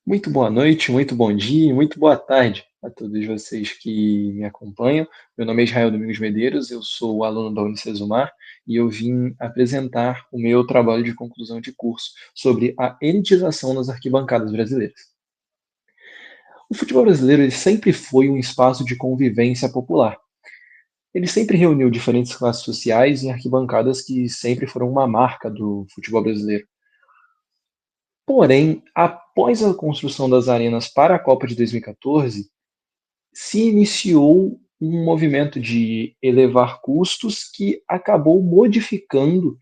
Muito boa noite, muito bom dia, muito boa tarde a todos vocês que me acompanham. Meu nome é Israel Domingos Medeiros, eu sou aluno da Unicesumar e eu vim apresentar o meu trabalho de conclusão de curso sobre a elitização nas arquibancadas brasileiras. O futebol brasileiro ele sempre foi um espaço de convivência popular. Ele sempre reuniu diferentes classes sociais em arquibancadas que sempre foram uma marca do futebol brasileiro. Porém, após a construção das arenas para a Copa de 2014, se iniciou um movimento de elevar custos que acabou modificando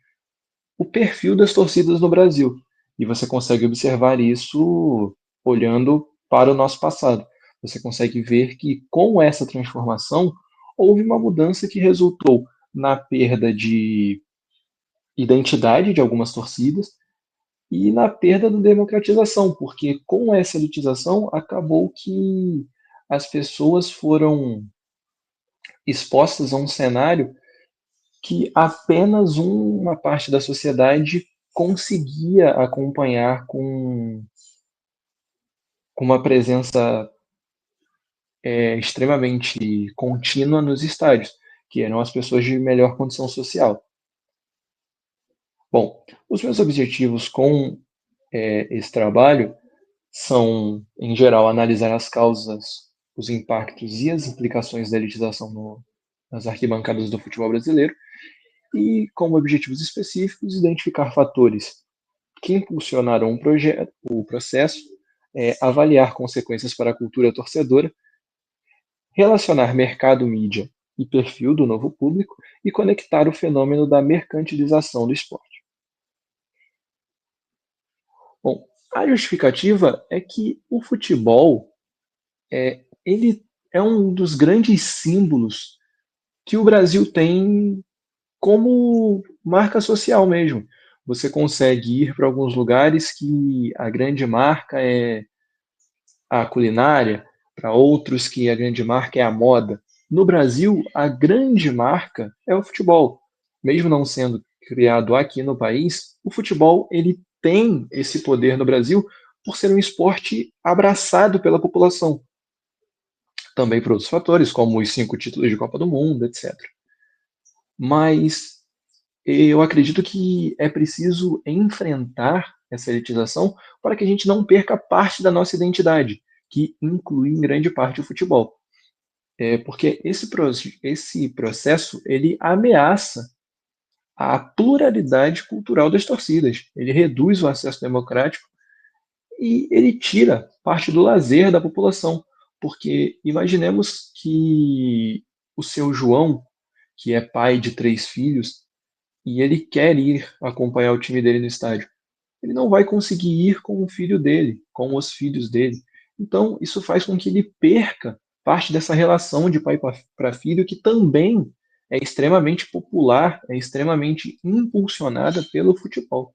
o perfil das torcidas no Brasil. E você consegue observar isso olhando para o nosso passado. Você consegue ver que com essa transformação houve uma mudança que resultou na perda de identidade de algumas torcidas e na perda da democratização, porque com essa elitização acabou que as pessoas foram expostas a um cenário que apenas uma parte da sociedade conseguia acompanhar com uma presença extremamente contínua nos estádios, que eram as pessoas de melhor condição social. Bom, os meus objetivos com esse trabalho são, em geral, analisar as causas, os impactos e as implicações da elitização nas arquibancadas do futebol brasileiro e, como objetivos específicos, identificar fatores que impulsionaram o processo, avaliar consequências para a cultura torcedora, relacionar mercado, mídia e perfil do novo público e conectar o fenômeno da mercantilização do esporte. Bom, a justificativa é que o futebol ele é um dos grandes símbolos que o Brasil tem como marca social mesmo. Você consegue ir para alguns lugares que a grande marca é a culinária, para outros que a grande marca é a moda. No Brasil, a grande marca é o futebol. Mesmo não sendo criado aqui no país, o futebol ele tem esse poder no Brasil por ser um esporte abraçado pela população. Também por outros fatores, como os 5 títulos de Copa do Mundo, etc. Mas eu acredito que é preciso enfrentar essa elitização para que a gente não perca parte da nossa identidade, que inclui em grande parte o futebol. Porque esse processo ele ameaça a pluralidade cultural das torcidas. Ele reduz o acesso democrático e ele tira parte do lazer da população. Porque imaginemos que o seu João, que é pai de 3 filhos, e ele quer ir acompanhar o time dele no estádio. Ele não vai conseguir ir com o filho dele, com os filhos dele. Então, isso faz com que ele perca parte dessa relação de pai para filho, que também é extremamente popular, é extremamente impulsionada pelo futebol.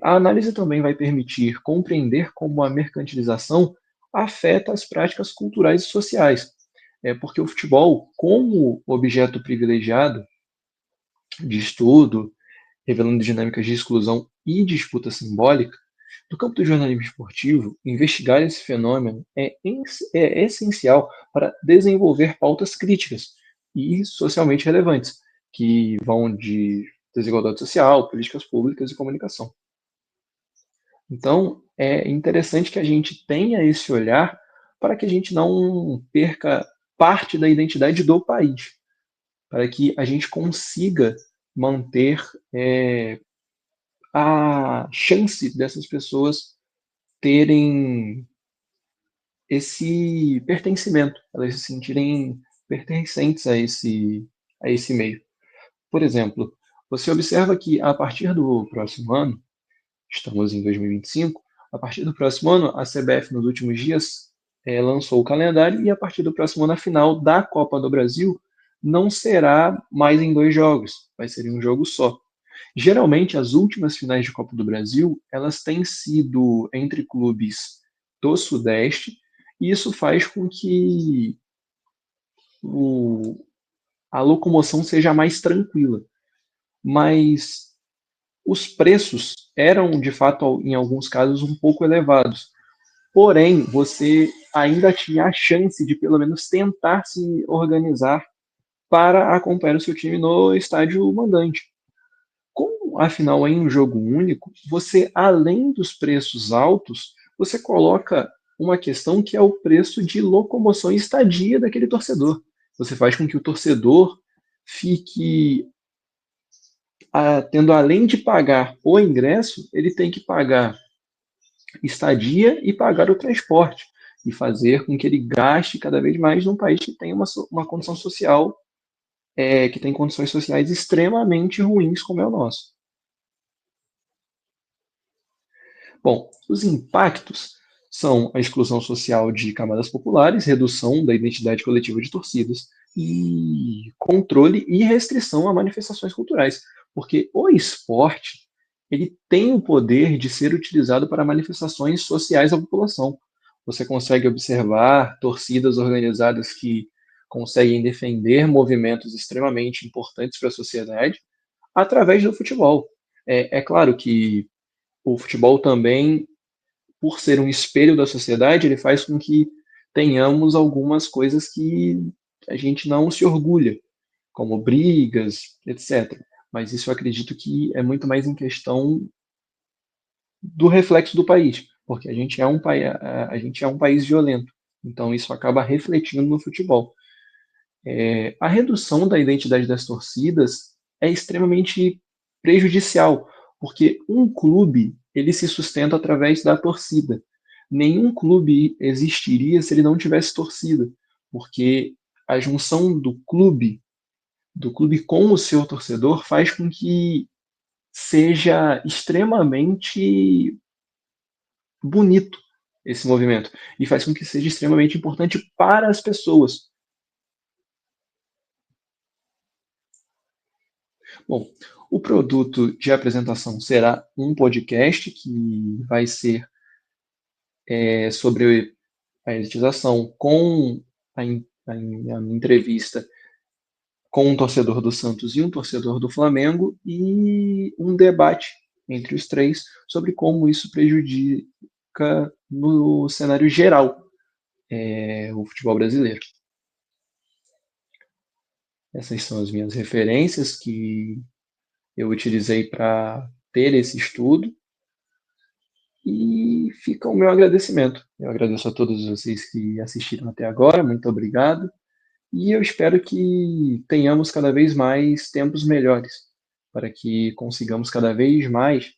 A análise também vai permitir compreender como a mercantilização afeta as práticas culturais e sociais. Porque o futebol, como objeto privilegiado de estudo, revelando dinâmicas de exclusão e disputa simbólica, no campo do jornalismo esportivo, investigar esse fenômeno é essencial para desenvolver pautas críticas e socialmente relevantes, que vão de desigualdade social, políticas públicas e comunicação. Então, é interessante que a gente tenha esse olhar para que a gente não perca parte da identidade do país, para que a gente consiga manter a chance dessas pessoas terem esse pertencimento, elas se sentirem pertencentes a esse meio. Por exemplo, você observa que a partir do próximo ano, estamos em 2025, a partir do próximo ano, a CBF nos últimos dias lançou o calendário e a partir do próximo ano, a final da Copa do Brasil não será mais em 2 jogos, vai ser em um jogo só. Geralmente, as últimas finais de Copa do Brasil, elas têm sido entre clubes do Sudeste, e isso faz com que o, a locomoção seja mais tranquila. Mas os preços eram, de fato, em alguns casos, um pouco elevados, porém, você ainda tinha a chance de pelo menos tentar se organizar para acompanhar o seu time no estádio mandante. Como a final é em um jogo único, você, além dos preços altos, você coloca uma questão que é o preço de locomoção e estadia daquele torcedor. Você faz com que o torcedor fique tendo, além de pagar o ingresso, ele tem que pagar estadia e pagar o transporte, e fazer com que ele gaste cada vez mais num país que tem uma condição social, que tem condições sociais extremamente ruins, como é o nosso. Bom, os impactos são a exclusão social de camadas populares, redução da identidade coletiva de torcidas e controle e restrição a manifestações culturais, porque o esporte ele tem o poder de ser utilizado para manifestações sociais da população. Você consegue observar torcidas organizadas que conseguem defender movimentos extremamente importantes para a sociedade através do futebol. É claro que o futebol também, por ser um espelho da sociedade, ele faz com que tenhamos algumas coisas que a gente não se orgulha, como brigas, etc. Mas isso eu acredito que é muito mais em questão do reflexo do país, porque a gente é um país violento. Então isso acaba refletindo no futebol. A redução da identidade das torcidas é extremamente prejudicial, porque um clube ele se sustenta através da torcida. Nenhum clube existiria se ele não tivesse torcida, porque a junção do clube com o seu torcedor, faz com que seja extremamente bonito esse movimento e faz com que seja extremamente importante para as pessoas. Bom, o produto de apresentação será um podcast que vai ser sobre a elitização com a entrevista com um torcedor do Santos e um torcedor do Flamengo e um debate entre os três sobre como isso prejudica no cenário geral o futebol brasileiro. Essas são as minhas referências que eu utilizei para ter esse estudo. E fica o meu agradecimento. Eu agradeço a todos vocês que assistiram até agora, muito obrigado. E eu espero que tenhamos cada vez mais tempos melhores, para que consigamos cada vez mais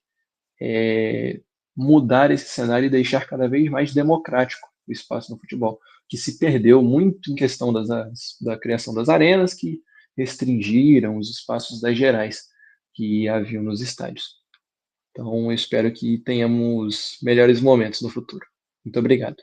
mudar esse cenário e deixar cada vez mais democrático o espaço no futebol, que se perdeu muito em questão da criação das arenas, que restringiram os espaços das gerais que haviam nos estádios. Então, eu espero que tenhamos melhores momentos no futuro. Muito obrigado.